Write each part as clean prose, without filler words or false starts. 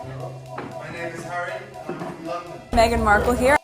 My name is Harry, and I'm from London. Meghan Markle here.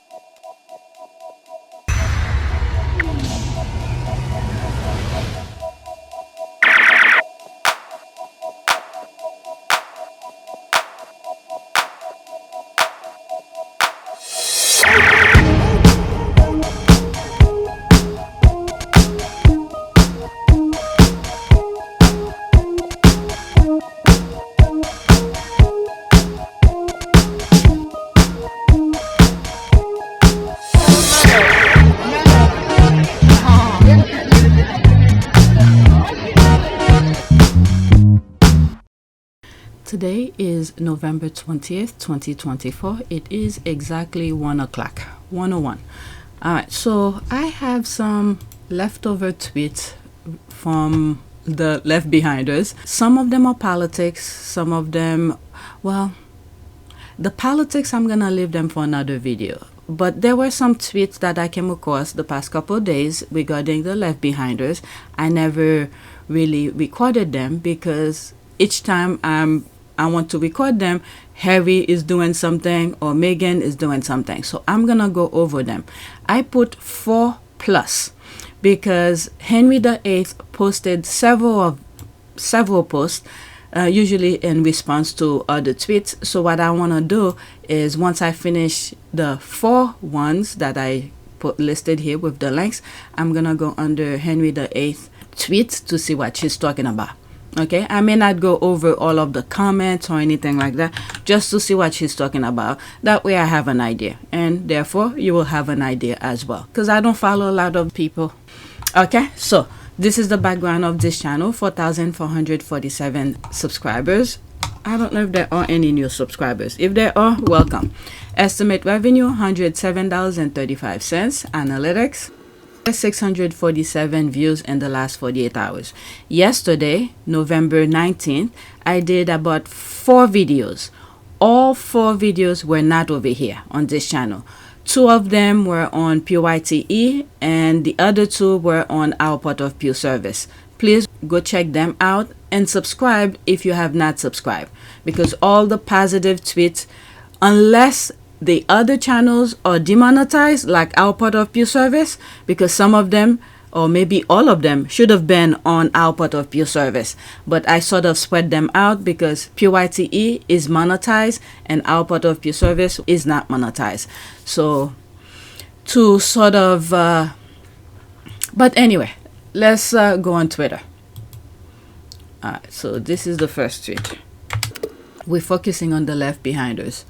Today is November 20th, 2024. It is exactly 1 o'clock, 1:01. Alright, so I have some leftover tweets from the left behinders. Some of them are politics, some of them, well, the politics, I'm gonna leave them for another video. But there were some tweets that I came across the past couple of days regarding the left behinders. I never really recorded them because each time I want to record them, Harry is doing something or Meghan is doing something. So I'm gonna go over them. I put 4+ because Henry VIII posted several posts, usually in response to other tweets. So what I want to do is once I finish the 4 ones that I put listed here with the links, I'm gonna go under Henry VIII tweets to see what she's talking about. Okay, I may not go over all of the comments or anything like that, just to see what she's talking about. That way I have an idea, and therefore you will have an idea as well, because I don't follow a lot of people. Okay, so this is the background of this channel. 4,447 subscribers. I don't know if there are any new subscribers. If there are, welcome. Estimate revenue $107.35. Analytics 647 views in the last 48 hours. Yesterday, November 19th, I did about 4 videos. All 4 videos were not over here on this channel. 2 of them were on PYTE and the other 2 were on our Port of Pure service. Please go check them out and subscribe if you have not subscribed, because all the positive tweets, unless the other channels are demonetized, like our Port of Pure service, because some of them, or maybe all of them, should have been on our Port of Pure service. But I sort of spread them out because PYTE is monetized and our Port of Pure service is not monetized. So to sort of, but anyway, let's go on Twitter. Alright, so this is the first tweet. We're focusing on the left behinders.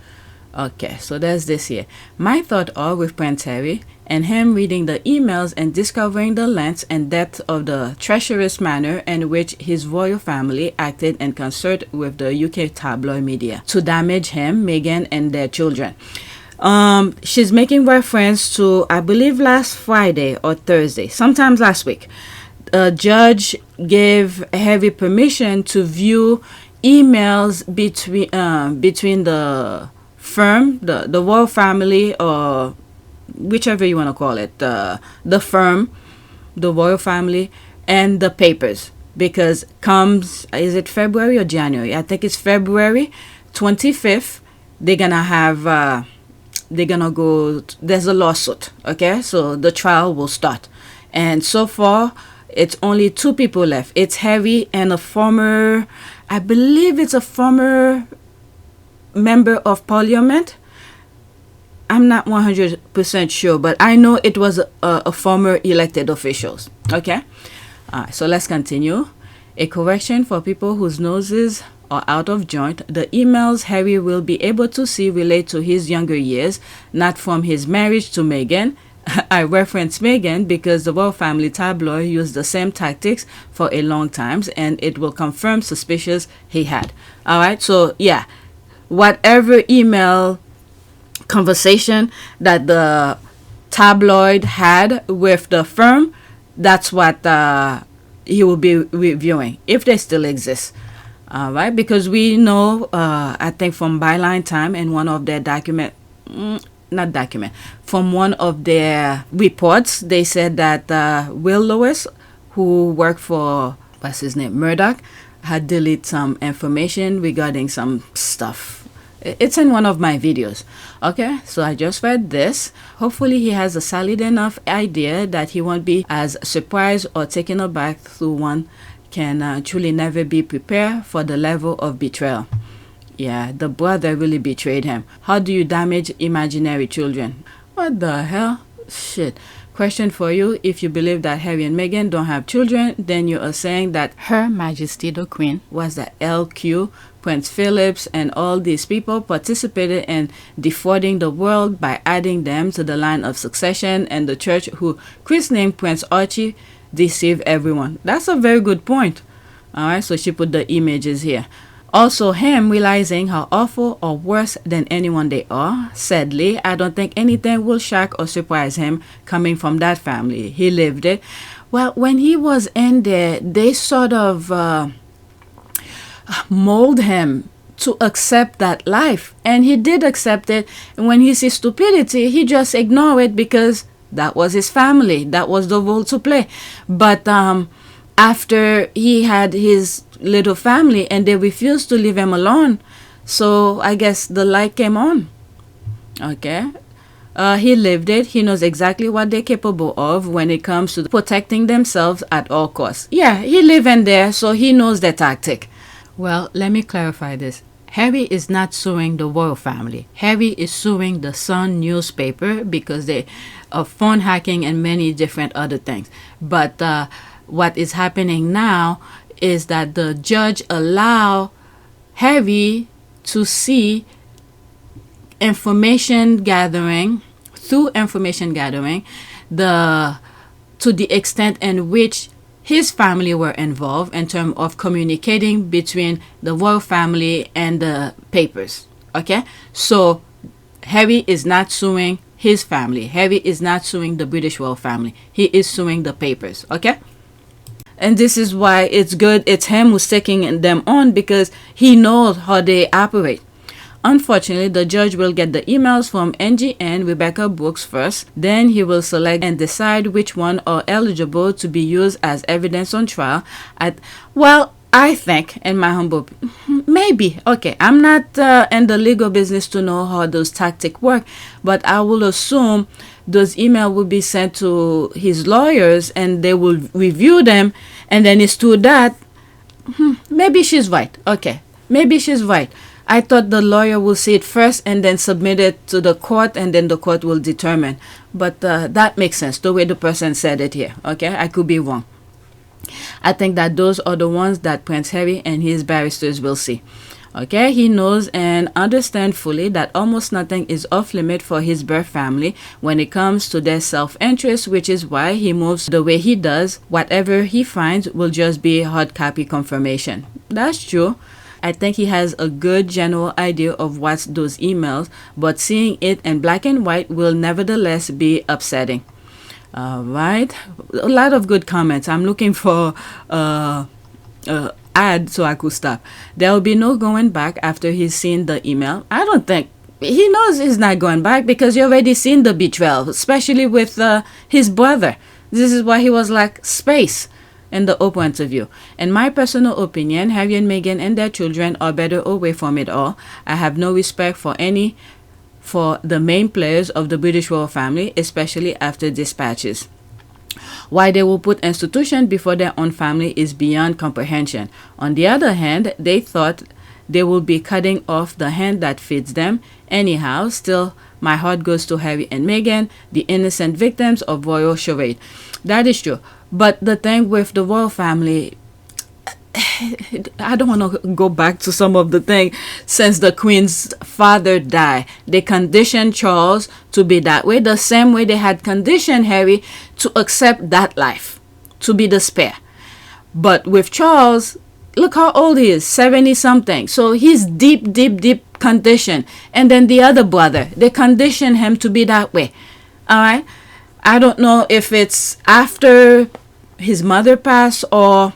Okay, so there's this here. My thoughts are with Prince Harry and him reading the emails and discovering the length and depth of the treacherous manner in which his royal family acted in concert with the UK tabloid media to damage him, Meghan, and their children. She's making reference to, I believe, last Friday or Thursday, sometimes last week. A judge gave Harry permission to view emails between the firm, the royal family, or whichever you want to call it, the firm, the royal family, and the papers, because is it February or January? I think it's February 25th. They're gonna go, there's a lawsuit. Okay, so the trial will start, and so far it's only 2 people left. It's Harry and a former, I believe it's a former member of parliament. I'm not 100% sure, but I know it was a former elected officials. Okay, so let's continue. A correction for people whose noses are out of joint. The emails Harry will be able to see relate to his younger years, not from his marriage to Meghan. I reference Meghan because the royal family tabloid used the same tactics for a long time, and it will confirm suspicions he had. All right, so yeah, whatever email conversation that the tabloid had with the firm, that's what he will be reviewing, if they still exist. All right, because we know, I think from Byline Time and one of their from one of their reports, they said that Will Lewis, who worked for, what's his name, Murdoch, had deleted some information regarding some stuff It's in one of my videos. Okay, so I just read this. Hopefully he has a solid enough idea that he won't be as surprised or taken aback through one can truly never be prepared for the level of betrayal. Yeah, the brother really betrayed him. How do you damage imaginary children? What the hell? Shit. Question for you. If you believe that Harry and Meghan don't have children, then you are saying that Her Majesty the Queen was the LQ, Prince Philip, and all these people participated in defrauding the world by adding them to the line of succession, and the church who christened Prince Archie deceived everyone. That's a very good point. Alright, so she put the images here. Also, him realizing how awful or worse than anyone they are. Sadly, I don't think anything will shock or surprise him coming from that family. He lived it. Well, when he was in there, they sort of mold him to accept that life. And he did accept it. And when he sees stupidity, he just ignore it because that was his family. That was the role to play. But after he had his little family and they refused to leave him alone, so I guess the light came on. Okay, he lived it. He knows exactly what they're capable of when it comes to protecting themselves at all costs. Yeah, he lived in there, so he knows the tactic. Well, let me clarify this. Harry is not suing the royal family. Harry is suing the Sun newspaper because they are phone hacking and many different other things. But what is happening now is that the judge allow Harry to see information gathering, through information gathering, to the extent in which his family were involved in terms of communicating between the royal family and the papers. Okay, so Harry is not suing his family. Harry is not suing the British royal family. He is suing the papers. Okay. And this is why it's good. It's him who's taking them on because he knows how they operate. Unfortunately, the judge will get the emails from NGN Rebecca Brooks first. Then he will select and decide which one are eligible to be used as evidence on trial. I think, in my humble, maybe. Okay, I'm not in the legal business to know how those tactics work, but I will assume those emails will be sent to his lawyers and they will review them, and then it's to that. Maybe she's right. Okay, maybe she's right. I thought the lawyer will see it first and then submit it to the court, and then the court will determine. But that makes sense, the way the person said it here. Okay, I could be wrong. I think that those are the ones that Prince Harry and his barristers will see. Okay, he knows and understands fully that almost nothing is off limit for his birth family when it comes to their self-interest, which is why he moves the way he does. Whatever he finds will just be hard copy confirmation. That's true. I think he has a good general idea of what's those emails, but seeing it in black and white will nevertheless be upsetting. All right, a lot of good comments. I'm looking for ad so I could stop. There will be no going back after he's seen the email. I don't think he knows he's not going back because you already seen the betrayal, especially with his brother. This is why he was like space in the Oprah interview. In my personal opinion, Harry and Meghan and their children are better away from it all. I have no respect for the main players of the British royal family, especially after dispatches. Why they will put institution before their own family is beyond comprehension. On the other hand, they thought they will be cutting off the hand that feeds them. Anyhow, still, my heart goes to Harry and Meghan, the innocent victims of royal charade. That is true. But the thing with the royal family, I don't want to go back to some of the things since the Queen's father died. They conditioned Charles to be that way, the same way they had conditioned Harry to accept that life, to be the spare. But with Charles, look how old he is, 70 something. So he's deep conditioned. And then the other brother, they conditioned him to be that way. All right. I don't know if it's after his mother passed or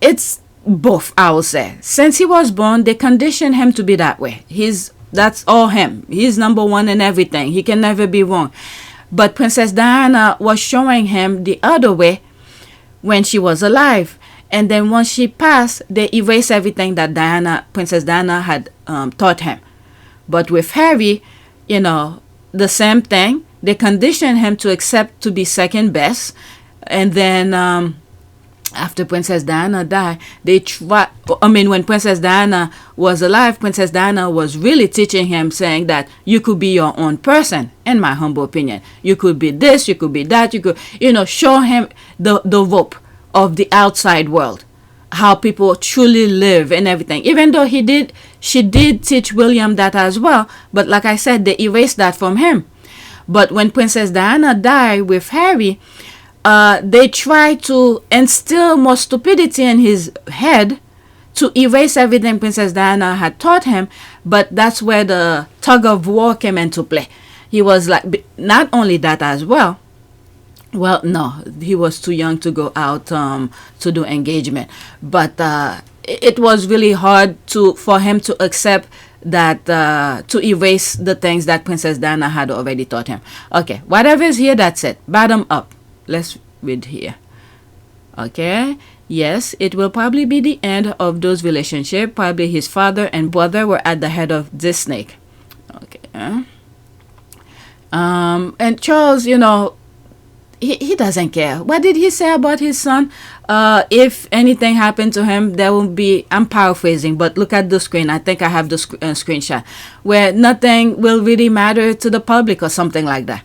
it's both, I will say. Since he was born, they conditioned him to be that way. That's all him. He's number one in everything. He can never be wrong. But Princess Diana was showing him the other way when she was alive. And then once she passed, they erased everything that Princess Diana had taught him. But with Harry, you know, the same thing. They conditioned him to accept to be second best. And then after Princess Diana died, when Princess Diana was alive, Princess Diana was really teaching him, saying that you could be your own person, in my humble opinion. You could be this, you could be that, you could, show him the rope of the outside world, how people truly live and everything. Even though she did teach William that as well, but like I said, they erased that from him. But when Princess Diana died with Harry, they tried to instill more stupidity in his head to erase everything Princess Diana had taught him. But that's where the tug of war came into play. He was like, not only that as well. Well, no, he was too young to go out to do engagement. But it was really hard for him to accept that, to erase the things that Princess Diana had already taught him. Okay, whatever is here, that's it. Bottom up. Let's read here. Okay. Yes, it will probably be the end of those relationships. Probably his father and brother were at the head of this snake. Okay. And Charles, he doesn't care. What did he say about his son? If anything happened to him, there will be, I'm paraphrasing, but look at the screen. I think I have the screenshot where nothing will really matter to the public or something like that.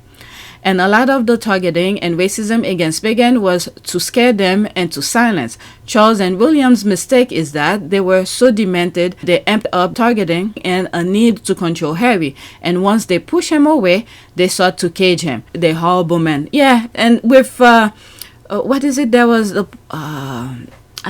And a lot of the targeting and racism against Meghan was to scare them and to silence. Charles and William's mistake is that they were so demented, they amped up targeting and a need to control Harry. And once they push him away, they sought to cage him. They horrible men. Yeah, and with, what is it? There was, I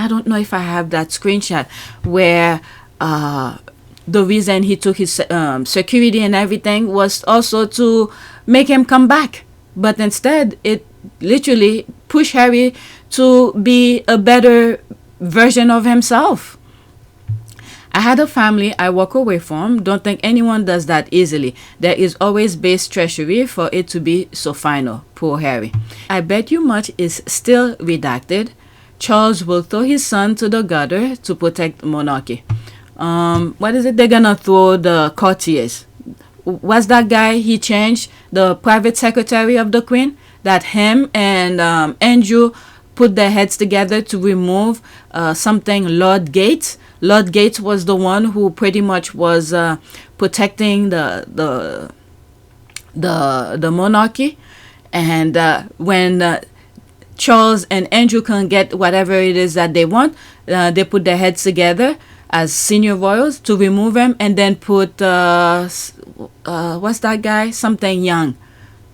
don't know if I have that screenshot where the reason he took his security and everything was also to make him come back. But instead, it literally pushed Harry to be a better version of himself. I had a family I walk away from. Don't think anyone does that easily. There is always base treachery for it to be so final. Poor Harry. I bet you much is still redacted. Charles will throw his son to the gutter to protect monarchy. What is it? They're gonna throw the courtiers. What's that guy? He changed the private secretary of the Queen. That him and Andrew put their heads together to remove something. Lord Gates. Lord Gates was the one who pretty much was protecting the monarchy. And when Charles and Andrew can get whatever it is that they want, they put their heads together as senior royals to remove him, and then put what's that guy? Something young.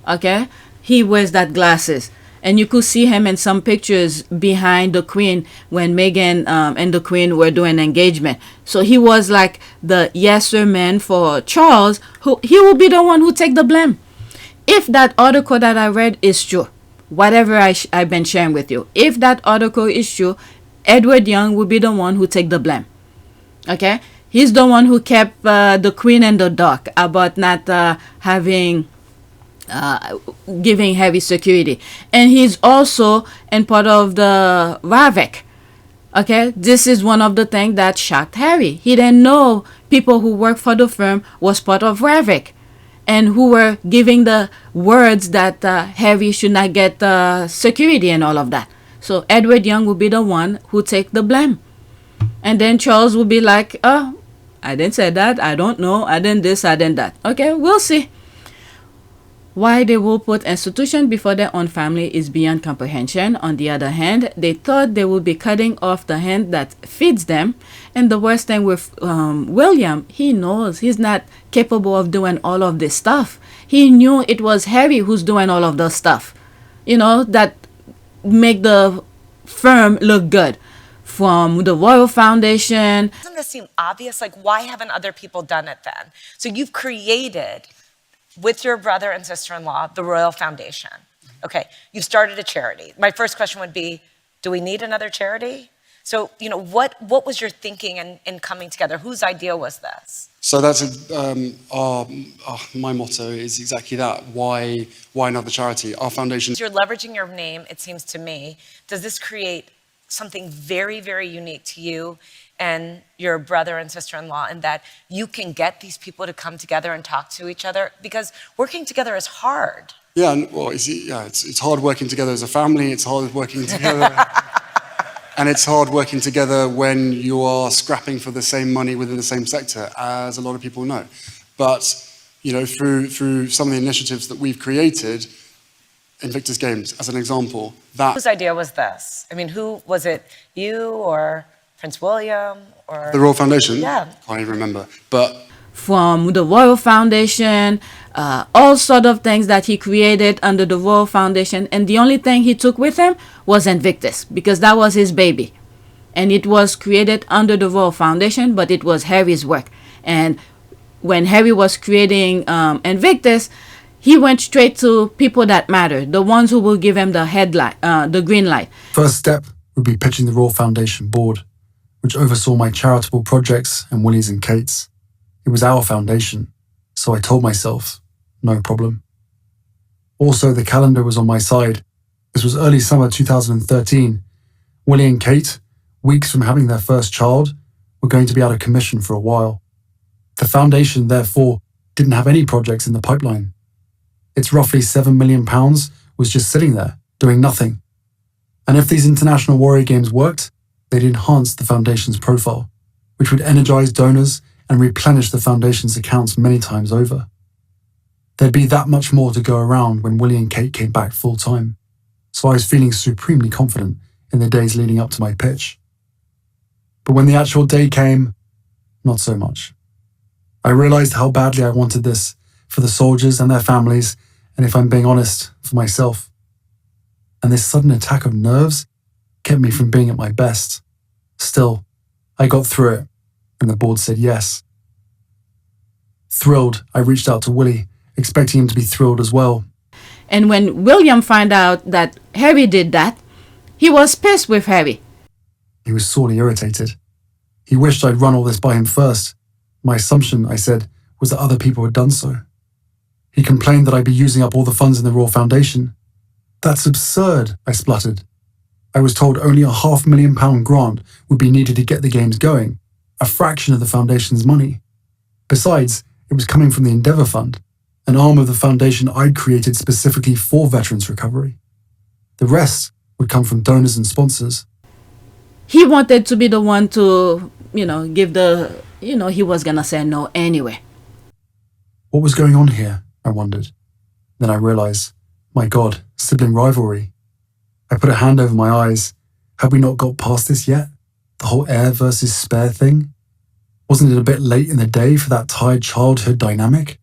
Okay, he wears that glasses, and you could see him in some pictures behind the Queen when Meghan and the Queen were doing engagement. So he was like the yes sir man for Charles, who he will be the one who take the blame. If that article that I read is true, whatever I've been sharing with you, if that article is true, Edward Young will be the one who take the blame. Okay, he's the one who kept the Queen in the dark about not giving Harry security, and he's also in part of the Ravik. Okay, this is one of the things that shocked Harry. He didn't know people who work for the firm was part of Ravik, and who were giving the words that Harry should not get security and all of that. So Edward Young will be the one who take the blame. And then Charles will be like, oh, I didn't say that. I don't know. I didn't this, I didn't that. Okay, we'll see. Why they will put institution before their own family is beyond comprehension. On the other hand, they thought they would be cutting off the hand that feeds them. And the worst thing with William, he knows he's not capable of doing all of this stuff. He knew it was Harry who's doing all of the stuff, that make the firm look good. From the Royal Foundation. Doesn't this seem obvious? Like, why haven't other people done it then? So you've created, with your brother and sister-in-law, the Royal Foundation. Okay, you've started a charity. My first question would be, do we need another charity? So, what was your thinking in coming together? Whose idea was this? So that's my motto is exactly that. Why another charity? Our foundation. You're leveraging your name, it seems to me. Does this create something very, very unique to you and your brother and sister-in-law, in that you can get these people to come together and talk to each other, because working together is hard. Yeah, well, it's hard working together as a family. It's hard working together, and it's hard working together when you are scrapping for the same money within the same sector, as a lot of people know. But through some of the initiatives that we've created, Invictus Games, as an example, that Whose idea was this? I mean, who was it? You or Prince William or the Royal Foundation. Yeah, Can't even remember, but. From the Royal Foundation, all sort of things that he created under the Royal Foundation, and the only thing he took with him was Invictus, because that was his baby, and it was created under the Royal Foundation, but it was Harry's work. And when Harry was creating Invictus, he went straight to people that matter, the ones who will give him the headlight, the green light. First step would be pitching the Royal Foundation board, which oversaw my charitable projects and Willie's and Kate's. It was our foundation, so I told myself, no problem. Also, the calendar was on my side. This was early summer 2013. Willie and Kate, weeks from having their first child, were going to be out of commission for a while. The foundation, therefore, didn't have any projects in the pipeline. Its roughly £7 million was just sitting there, doing nothing. And if these international warrior games worked, they'd enhance the foundation's profile, which would energize donors and replenish the foundation's accounts many times over. There'd be that much more to go around when Willie and Kate came back full-time, so I was feeling supremely confident in the days leading up to my pitch. But when the actual day came, not so much. I realized how badly I wanted this for the soldiers and their families, and if I'm being honest, for myself. And this sudden attack of nerves kept me from being at my best. Still, I got through it, and the board said yes. Thrilled, I reached out to Willie, expecting him to be thrilled as well. And when William found out that Harry did that, he was pissed with Harry. He was sorely irritated. He wished I'd run all this by him first. My assumption, I said, was that other people had done so. He complained that I'd be using up all the funds in the Royal Foundation. That's absurd, I spluttered. I was told only a £500,000 grant would be needed to get the games going, a fraction of the foundation's money. Besides, it was coming from the Endeavour Fund, an arm of the foundation I'd created specifically for veterans recovery. The rest would come from donors and sponsors. He wanted to be the one to, give the, he was gonna say no anyway. What was going on here? I wondered. Then I realized, my God, sibling rivalry. I put a hand over my eyes. Had we not got past this yet? The whole heir versus spare thing? Wasn't it a bit late in the day for that tired childhood dynamic?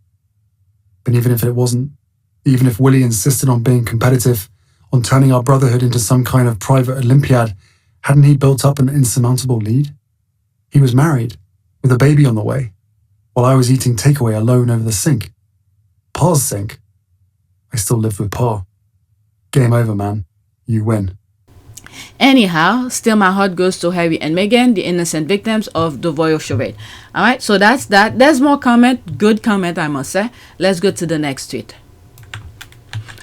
But even if it wasn't, even if Willie insisted on being competitive, on turning our brotherhood into some kind of private Olympiad, hadn't he built up an insurmountable lead? He was married, with a baby on the way, while I was eating takeaway alone over the sink. Pa's sink. I still lived with Pa. Game over, man. You win. Anyhow, still my heart goes to Harry and Meghan, the innocent victims of the royal charade. Alright, so that's that. There's more comment. Good comment, I must say. Let's go to the next tweet.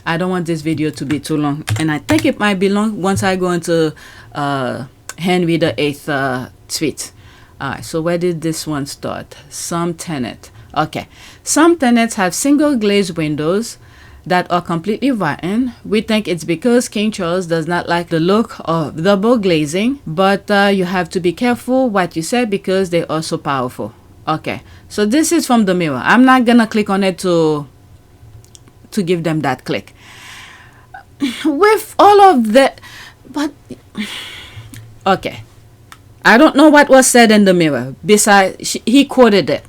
I don't want this video to be too long, and I think it might be long once I go into Henry VIII tweet. Alright, so where did this one start? Some tenant. Okay. Some tenants have single glazed windows that are completely rotten. We think it's because King Charles does not like the look of double glazing, but you have to be careful what you say because they are so powerful. Okay, so this is from the Mirror. I'm not gonna click on it to give them that click. With all of that, but okay, I don't know what was said in the Mirror. Besides, he quoted it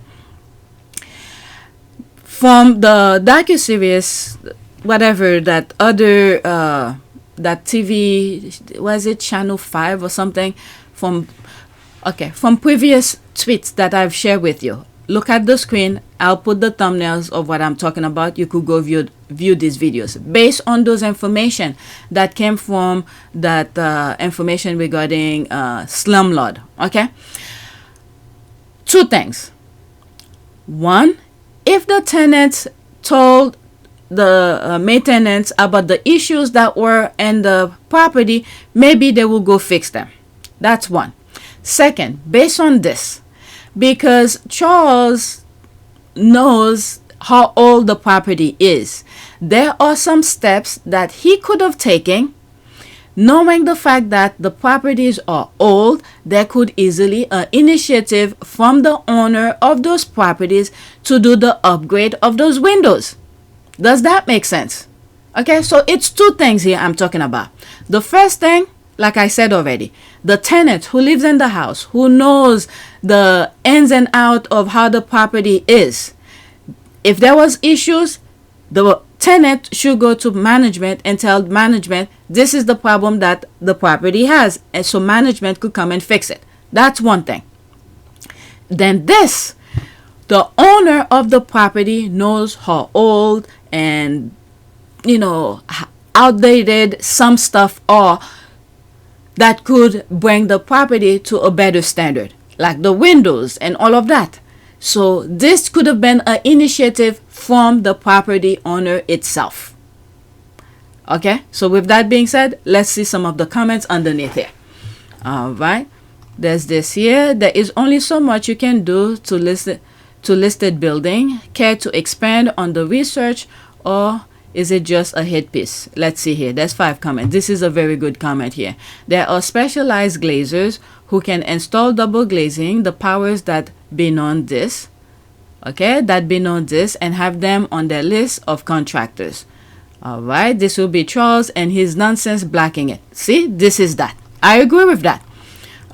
from the docuseries, whatever that other that TV, was it Channel 5 or something, from previous tweets that I've shared with you. Look at the screen. I'll put the thumbnails of what I'm talking about. You could go view these videos based on those information that came from that information regarding slumlord. Okay, two things. One, if the tenants told the maintenance about the issues that were in the property, maybe they will go fix them. That's one. Second, based on this, because Charles knows how old the property is, there are some steps that he could have taken. Knowing the fact that the properties are old, there could easily an initiative from the owner of those properties to do the upgrade of those windows. Does that make sense? Okay, so it's two things here I'm talking about. The first thing, like I said already, the tenant who lives in the house, who knows the ins and out of how the property is. If there was issues, the tenant should go to management and tell management this is the problem that the property has, and so management could come and fix it. That's one thing. Then this, the owner of the property knows how old and outdated some stuff are that could bring the property to a better standard, like the windows and all of that. So this could have been an initiative from the property owner itself. Okay, so with that being said, let's see some of the comments underneath here. All right, there's this here. There is only so much you can do to listed building. Care to expand on the research, or is it just a hit piece? Let's see here. There's 5 comments. This is a very good comment here. There are specialized glazers who can install double glazing, the powers that beyond this, okay, that beyond this, and have them on their list of contractors. All right, this will be Charles and his nonsense blacking it. See, this is that. I agree with that.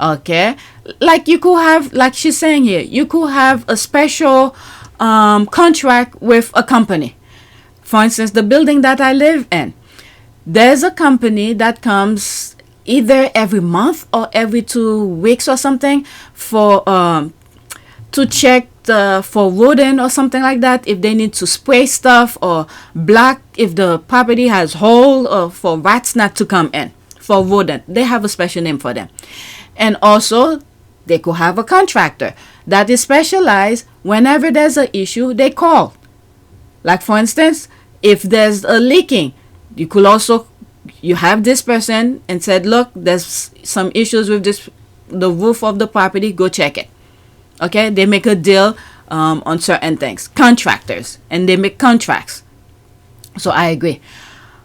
Okay, like you could have, like she's saying here, you could have a special contract with a company. For instance, the building that I live in, there's a company that comes either every month or every 2 weeks or something for to check for rodent or something like that, if they need to spray stuff, or black if the property has hole, or for rats not to come in, for rodent. They have a special name for them. And also they could have a contractor that is specialized. Whenever there's an issue, they call. Like for instance, if there's a leaking, you could also, you have this person and said, look, there's some issues with the roof of the property, go check it. Okay, they make a deal on certain things. Contractors, and they make contracts. So I agree.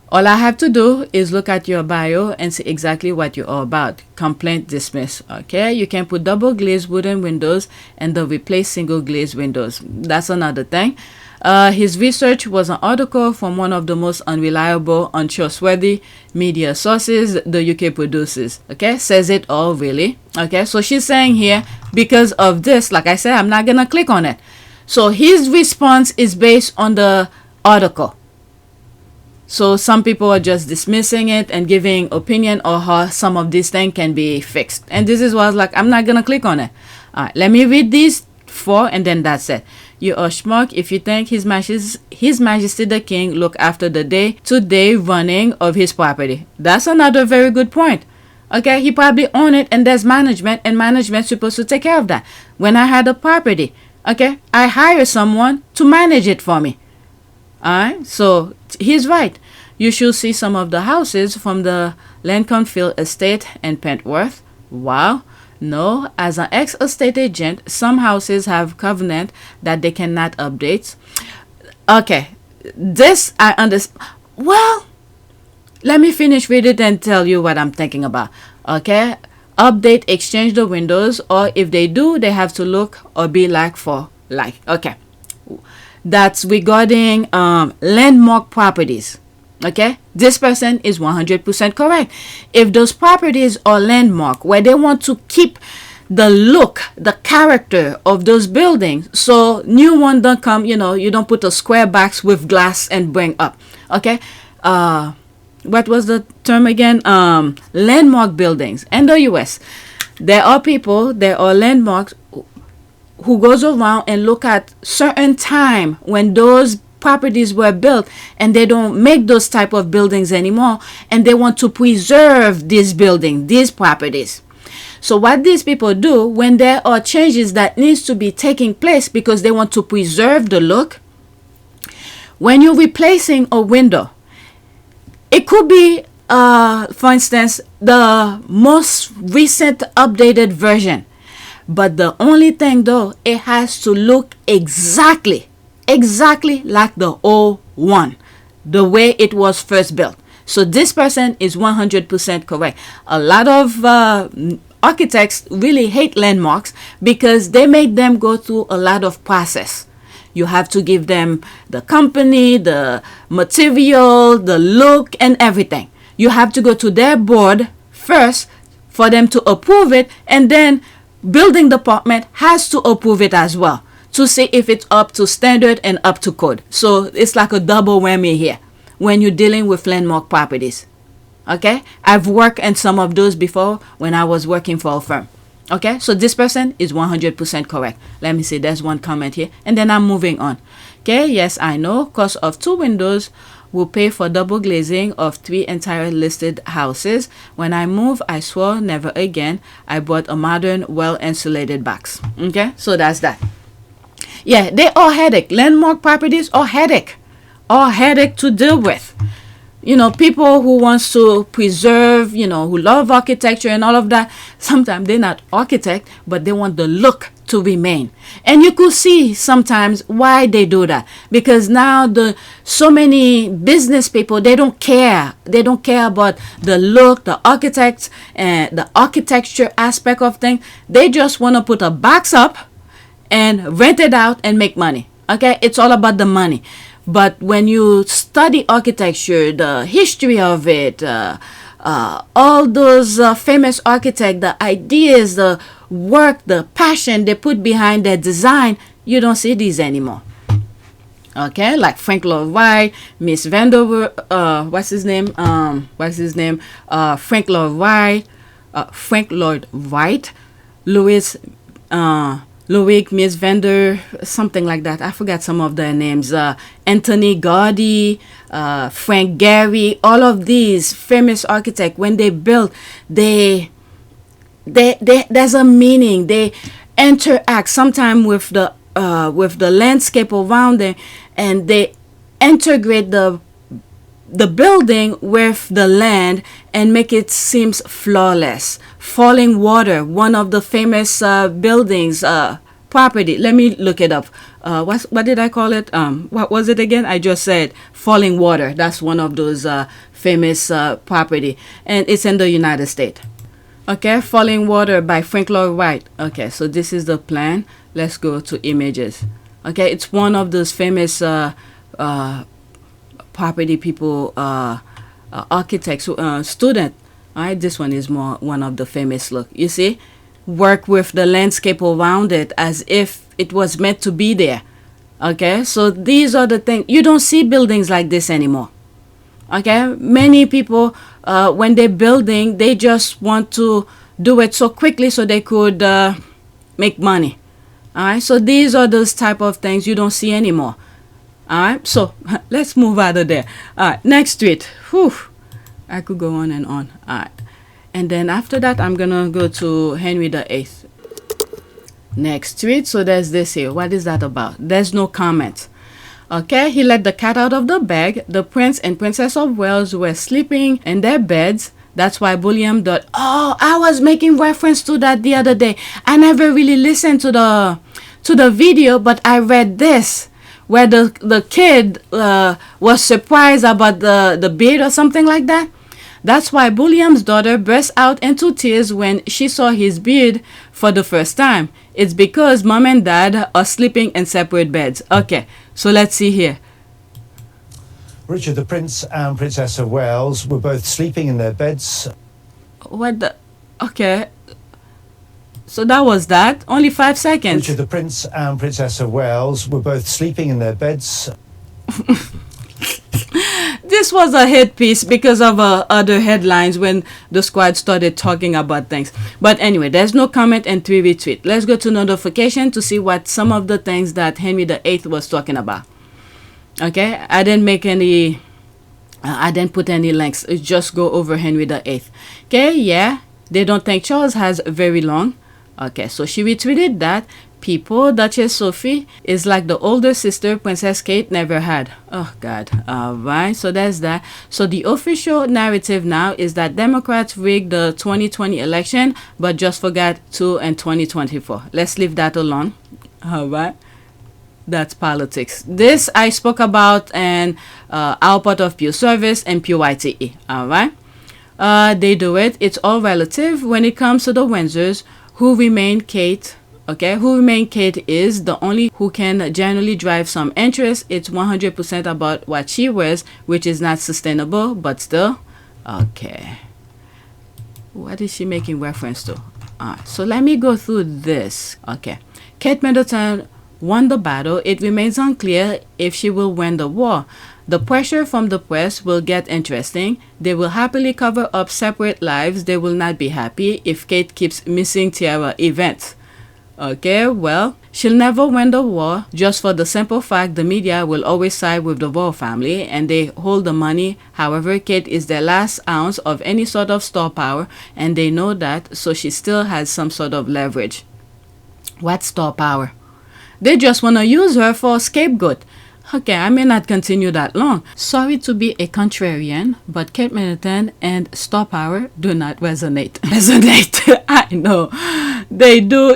All I have to do is look at your bio and see exactly what you're all about. Complaint dismissed. Okay, you can put double glazed wooden windows and then replace single glazed windows. That's another thing. His research was an article from one of the most unreliable, untrustworthy media sources the UK produces. Okay, says it all really. Okay, so she's saying here, because of this, like I said, I'm not gonna click on it. So his response is based on the article. So some people are just dismissing it and giving opinion on how some of these things can be fixed. And this is why I was like, I'm not gonna click on it. All right, let me read these 4 and then that's it. You are schmuck if you think His Majesty the King look after the day-to-day running of his property. That's another very good point. Okay, he probably own it and there's management, and management's supposed to take care of that. When I had a property, okay, I hire someone to manage it for me. Alright, so he's right. You should see some of the houses from the Lincolnfield estate in Pentworth. Wow. No, as an ex-estate agent, some houses have covenant that they cannot update. Okay, this I understand. Well, let me finish with it and tell you what I'm thinking about. Okay, update, exchange the windows, or if they do, they have to look or be like for like. Okay, that's regarding landmark properties. Okay, this person is 100% correct. If those properties are landmark, where they want to keep the look, the character of those buildings, so new one don't come, you don't put a square box with glass and bring up. Okay, what was the term again? Landmark buildings in the US. There are landmarks who goes around and look at certain time when those properties were built, and they don't make those type of buildings anymore, and they want to preserve these buildings, these properties. So what these people do when there are changes that needs to be taking place because they want to preserve the look, When you're replacing a window, it could be, for instance, the most recent updated version. But the only thing though, it has to look exactly like the old one, the way it was first built. So this person is 100% correct. A lot of architects really hate landmarks because they make them go through a lot of process. You have to give them the company, the material, the look, and everything. You have to go to their board first for them to approve it, and then building department has to approve it as well to see if it's up to standard and up to code. So it's like a double whammy here when you're dealing with landmark properties. Okay, I've worked in some of those before when I was working for a firm. Okay, so this person is 100% correct. Let me see, there's one comment here, and then I'm moving on. Okay, yes, I know, cost of 2 windows will pay for double glazing of 3 entire listed houses. When I move, I swore never again. I bought a modern, well-insulated box. Okay, so that's that. Yeah, they are headache. Landmark properties are headache. Are headache to deal with. You know, people who wants to preserve, you know, who love architecture and all of that, sometimes they're not architect, but they want the look to remain. And you could see sometimes why they do that, because now so many business people, they don't care about the look, the architects, and the architecture aspect of things. They just want to put a box up and rent it out and make money. Okay, it's all about the money. But when you study architecture, the history of it, all those famous architects, the ideas, the work, the passion they put behind their design, you don't see these anymore. Okay, like Frank Lloyd Wright, Miss Vanderwer, Frank Lloyd Wright, Louis, Miss Vander, something like that. I forgot some of their names. Anthony Gaudi, Frank Gehry, all of these famous architects, when they build, there's a meaning. They interact sometimes with the landscape around them, and they integrate the building with the land and make it seems flawless. Falling Water, one of the famous buildings, property. Let me look it up. What did I call it? What was it again? I just said Falling Water. That's one of those famous property, and it's in the United States. Okay, Falling Water by Frank Lloyd Wright. Okay, so this is the plan. Let's go to images. Okay, it's one of those famous property people, architects, student. All right, this one is more one of the famous look. You see, work with the landscape around it as if it was meant to be there. Okay, so these are the things. You don't see buildings like this anymore. Okay, many people, when they're building, they just want to do it so quickly so they could make money. All right, so these are those type of things you don't see anymore. All right, so let's move out of there. All right, next street. Whew, I could go on and on. All right, and then after that, I'm gonna go to Henry VIII. Next street. So there's this here. What is that about? There's no comment. Okay, he let the cat out of the bag. The Prince and Princess of Wales were sleeping in their beds. That's why William thought, oh, I was making reference to that the other day. I never really listened to the video, but I read this, where the kid was surprised about the beard or something like that. That's why William's daughter burst out into tears when she saw his beard for the first time. It's because mom and dad are sleeping in separate beds. Okay, so let's see here. Richard, the Prince and Princess of Wales were both sleeping in their beds. What the? Okay. So that was that. Only 5 seconds. Richard, the Prince and Princess of Wales were both sleeping in their beds. This was a hit piece because of other headlines when the squad started talking about things. But anyway, there's no comment and 3 retweet. Let's go to notification to see what some of the things that Henry VIII was talking about. Okay, I didn't make any, I didn't put any links. Just go over Henry VIII. Okay, yeah, they don't think Charles has very long. Okay, so she retweeted that. people, Duchess Sophie is like the older sister Princess Kate never had. Oh God. Alright, so there's that. So the official narrative now is that Democrats rigged the 2020 election but just forgot to in 2024. Let's leave that alone. Alright. That's politics. This I spoke about in our part of Pew Service and Pew YTE. Alright. They do it. It's all relative when it comes to the Windsors who remain Kate. Okay, who remain Kate is the only who can generally drive some interest. It's 100% about what she wears, which is not sustainable, but still. Okay. What is she making reference to? Alright, so let me go through this. Okay. Kate Middleton won the battle. It remains unclear if she will win the war. The pressure from the press will get interesting. They will happily cover up separate lives. They will not be happy if Kate keeps missing tiara events. Okay, well, she'll never win the war just for the simple fact the media will always side with the royal family and they hold the money. However, Kate is their last ounce of any sort of star power and they know that, so she still has some sort of leverage. What star power? They just want to use her for a scapegoat. Okay, I may not continue that long. Sorry to be a contrarian, but Kate Middleton and star power do not resonate. I know. They do.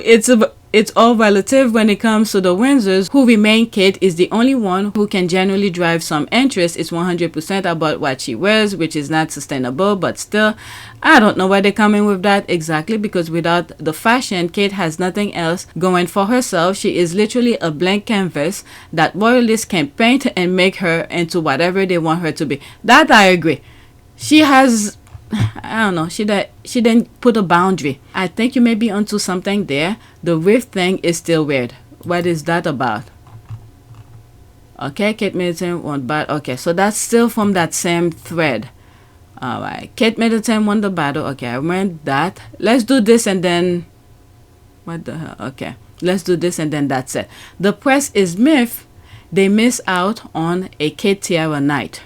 It's all relative when it comes to the Windsors who remain. Kate is the only one who can generally drive some interest. It's 100% about what she wears, which is not sustainable, but still, I don't know why they're coming with that exactly, because without the fashion, Kate has nothing else going for herself. She is literally a blank canvas that royalists can paint and make her into whatever they want her to be. That I agree. She has, I don't know, she didn't put a boundary. I think you may be onto something there. The rift thing is still weird. What is that about? Okay, Kate Middleton won, but okay, so that's still from that same thread. Alright, Kate Middleton won the battle. Okay, I read that. Let's do this and then, what the hell? Okay, let's do this and then that's it. The press is myth. They miss out on a Kate tiara night.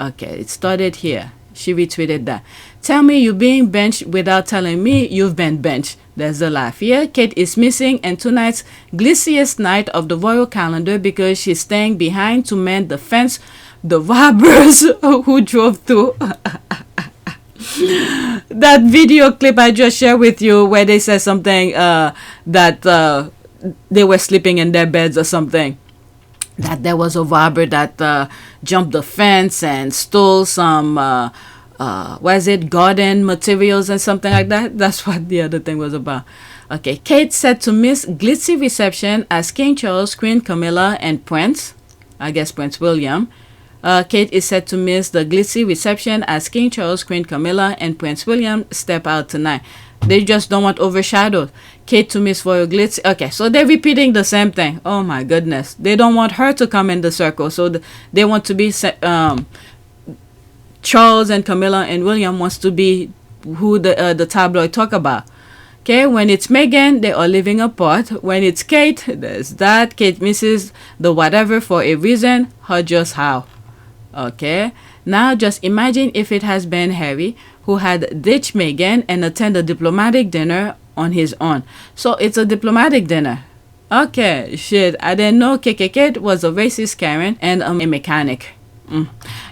Okay, it started here. She retweeted that. Tell me you're being benched without telling me you've been benched. There's the laugh here. Kate is missing in tonight's glitziest night of the royal calendar because she's staying behind to mend the fence the robbers who drove through. That video clip I just shared with you where they said something that they were sleeping in their beds or something. That there was a robber that jumped the fence and stole some garden materials and something like that. That's what the other thing was about. Okay, Kate said to miss glitzy reception as King Charles, Queen Camilla, and Prince William. Kate is said to miss the glitzy reception as King Charles, Queen Camilla, and Prince William step out tonight. They just don't want overshadowed. Kate to miss royal glitz. Okay, so they're repeating the same thing. Oh my goodness. They don't want her to come in the circle. So they want to be... Charles and Camilla and William wants to be who the tabloid talk about. Okay, when it's Meghan, they are living apart. When it's Kate, there's that. Kate misses the whatever for a reason. Her just how. Okay, now just imagine if it has been Harry who had ditched Meghan and attend a diplomatic dinner on his own. So it's a diplomatic dinner. Okay, shit, I didn't know Kate was a racist Karen and a mechanic.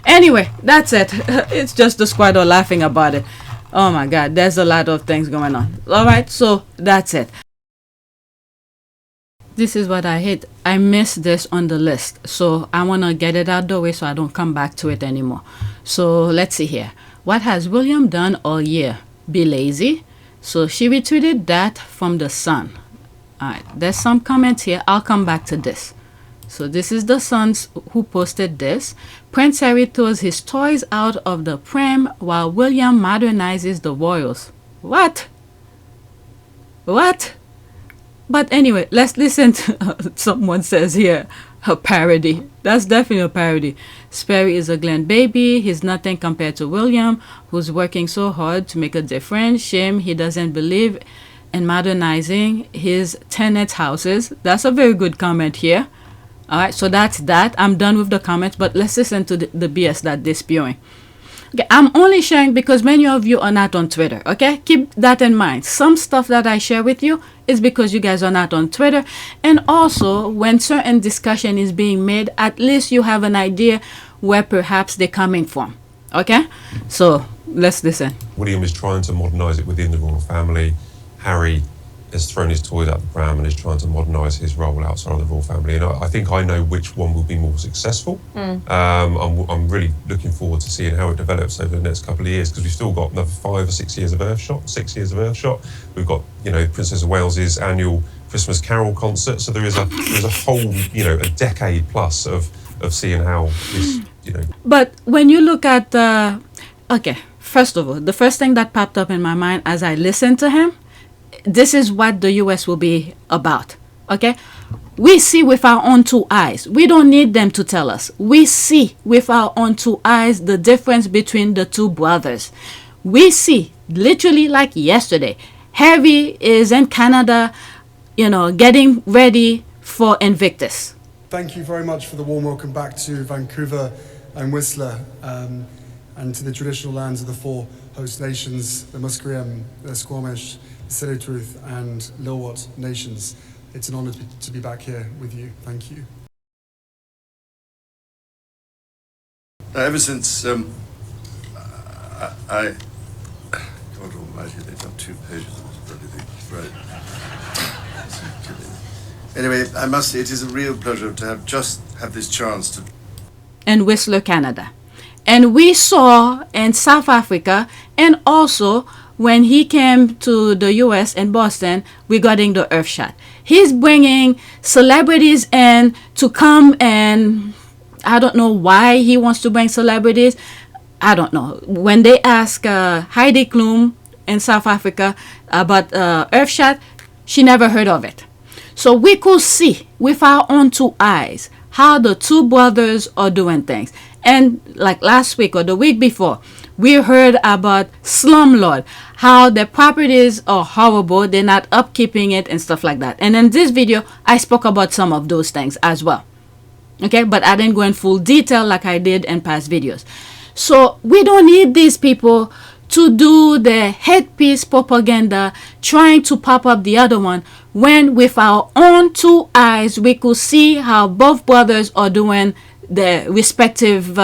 Anyway, that's it. It's just the squad are laughing about it. Oh my god, there's a lot of things going on. Alright, so that's it. This is what I hate. I missed this on the list. So I want to get it out the way so I don't come back to it anymore. So let's see here. What has William done all year? Be lazy. So she retweeted that from the Sun. Alright, there's some comments here. I'll come back to this. So this is the Suns who posted this. Prince Harry throws his toys out of the pram while William modernizes the royals. What? What? But anyway, let's listen to someone says here, a parody. That's definitely a parody. Sperry is a Glen baby. He's nothing compared to William, who's working so hard to make a difference. Shame he doesn't believe in modernizing his tenants' houses. That's a very good comment here. All right, so that's that. I'm done with the comments, but let's listen to the BS that they're spewing. Okay, I'm only sharing because many of you are not on Twitter, okay? Keep that in mind. Some stuff that I share with you is because you guys are not on Twitter. And also, when certain discussion is being made, at least you have an idea where perhaps they're coming from, okay? So, let's listen. William is trying to modernise it within the royal family. Harry has thrown his toys out the pram and is trying to modernise his role outside of the royal family. And I think I know which one will be more successful. I'm really looking forward to seeing how it develops over the next couple of years, because we've still got another 5 or 6 years of Earthshot, 6 years of Earthshot. We've got, you know, Princess of Wales's annual Christmas Carol concert. So there's a whole, you know, a decade plus of seeing how this, you know. But when you look at, okay, first of all, the first thing that popped up in my mind as I listened to him, this is what the US will be about, okay? We see with our own 2 eyes. We don't need them to tell us. We see with our own 2 eyes the difference between the 2 brothers. We see, literally like yesterday, Harry is in Canada, you know, getting ready for Invictus. Thank you very much for the warm welcome back to Vancouver and Whistler, and to the traditional lands of the 4 host nations, the Musqueam, the Squamish, the Tsleil-Waututh and Lil'wat nations. It's an honour to be back here with you. Thank you. Ever since I God almighty, they've done 2 pages of this bloody thing. Right. Anyway, I must say it is a real pleasure to have this chance to. And Whistler, Canada. And we saw in South Africa, and also when he came to the US in Boston regarding the Earthshot. He's bringing celebrities in to come, and I don't know why he wants to bring celebrities. I don't know. When they ask Heidi Klum in South Africa about Earthshot, she never heard of it. So we could see with our own 2 eyes how the 2 brothers are doing things. And like last week or the week before, we heard about slumlord, how the properties are horrible, they're not upkeeping it and stuff like that. And in this video, I spoke about some of those things as well. Okay, but I didn't go in full detail like I did in past videos. So we don't need these people to do the headpiece propaganda trying to pop up the other one, when with our own 2 eyes we could see how both brothers are doing the respective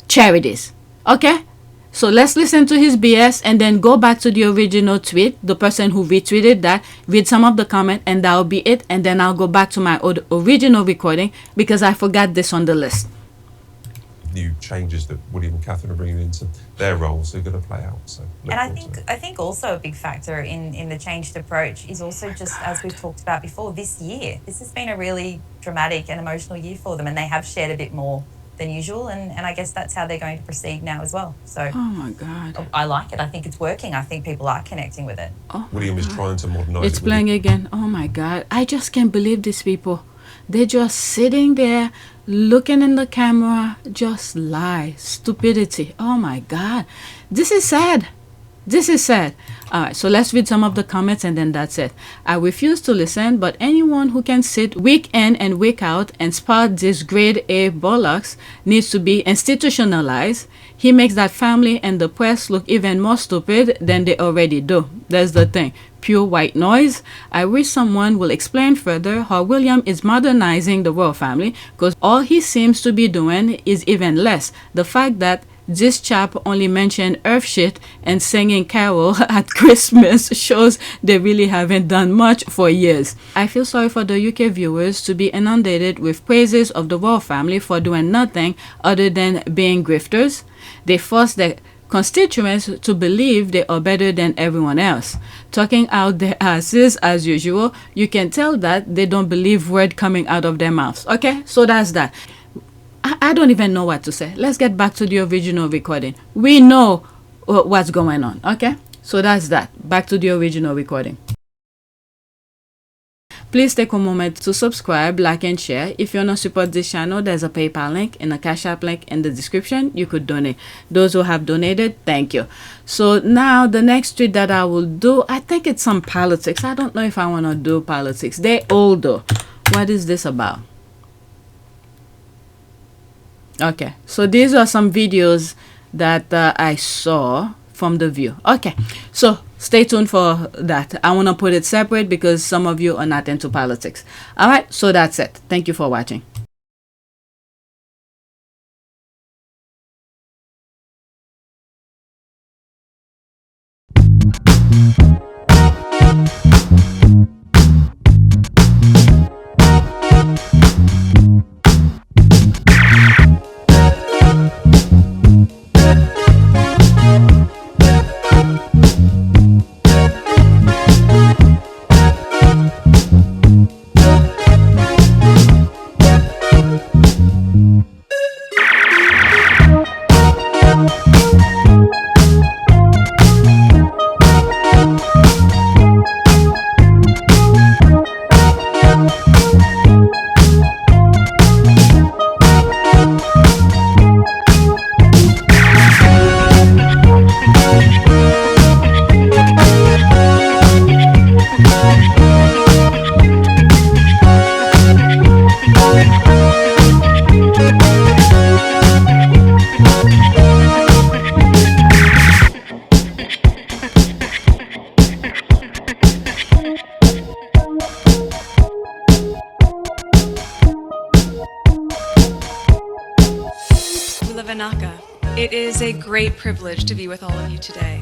charities. Okay, so let's listen to his BS and then go back to the original tweet, the person who retweeted that, read some of the comment, and that'll be it. And then I'll go back to my original recording because I forgot this on the list. New changes that William and Catherine are bringing into their roles are going to play out. So, and I think also a big factor in the changed approach is also, just as we've talked about before, this year. This has been a really dramatic and emotional year for them, and they have shared a bit more than usual, and I guess that's how they're going to proceed now as well. So, oh my God, I like it. I think it's working. I think people are connecting with it. Oh, William is trying to modernise it. It's playing again. Oh my God, I just can't believe these people. They're just sitting there looking in the camera, just lie, stupidity. Oh my God, this is sad. This is sad. All right, so let's read some of the comments and then that's it. I refuse to listen, but anyone who can sit week in and week out and spout this grade A bollocks needs to be institutionalized. He makes that family and the press look even more stupid than they already do. That's the thing. Pure white noise. I wish someone will explain further how William is modernizing the royal family, because all he seems to be doing is even less. The fact that this chap only mentioned earth shit and singing carol at Christmas shows they really haven't done much for years. I feel sorry for the UK viewers to be inundated with praises of the royal family for doing nothing other than being grifters. They force their constituents to believe they are better than everyone else, talking out their asses as usual. You can tell that they don't believe word coming out of their mouths. Okay, so that's that. I don't even know what to say. Let's get back to the original recording. We know what's going on. Okay, so that's that. Back to the original recording. Please take a moment to subscribe, like, and share. If you want to support this channel, there's a PayPal link and a Cash App link in the description. You could donate. Those who have donated, thank you. So now the next tweet that I will do, I think it's some politics. I don't know if I want to do politics. They're old though. What is this about? Okay, so these are some videos that I saw from The View. Okay, so stay tuned for that. I want to put it separate because some of you are not into politics. All right, so that's it. Thank you for watching. It is a great privilege to be with all of you today.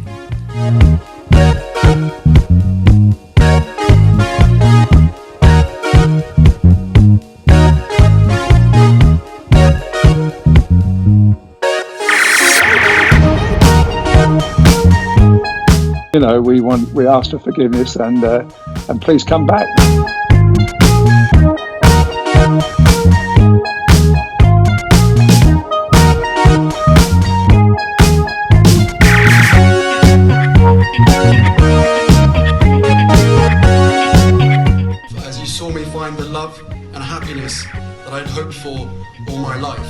You know, we ask for forgiveness and please come back. As you saw me find the love and happiness that I'd hoped for all my life.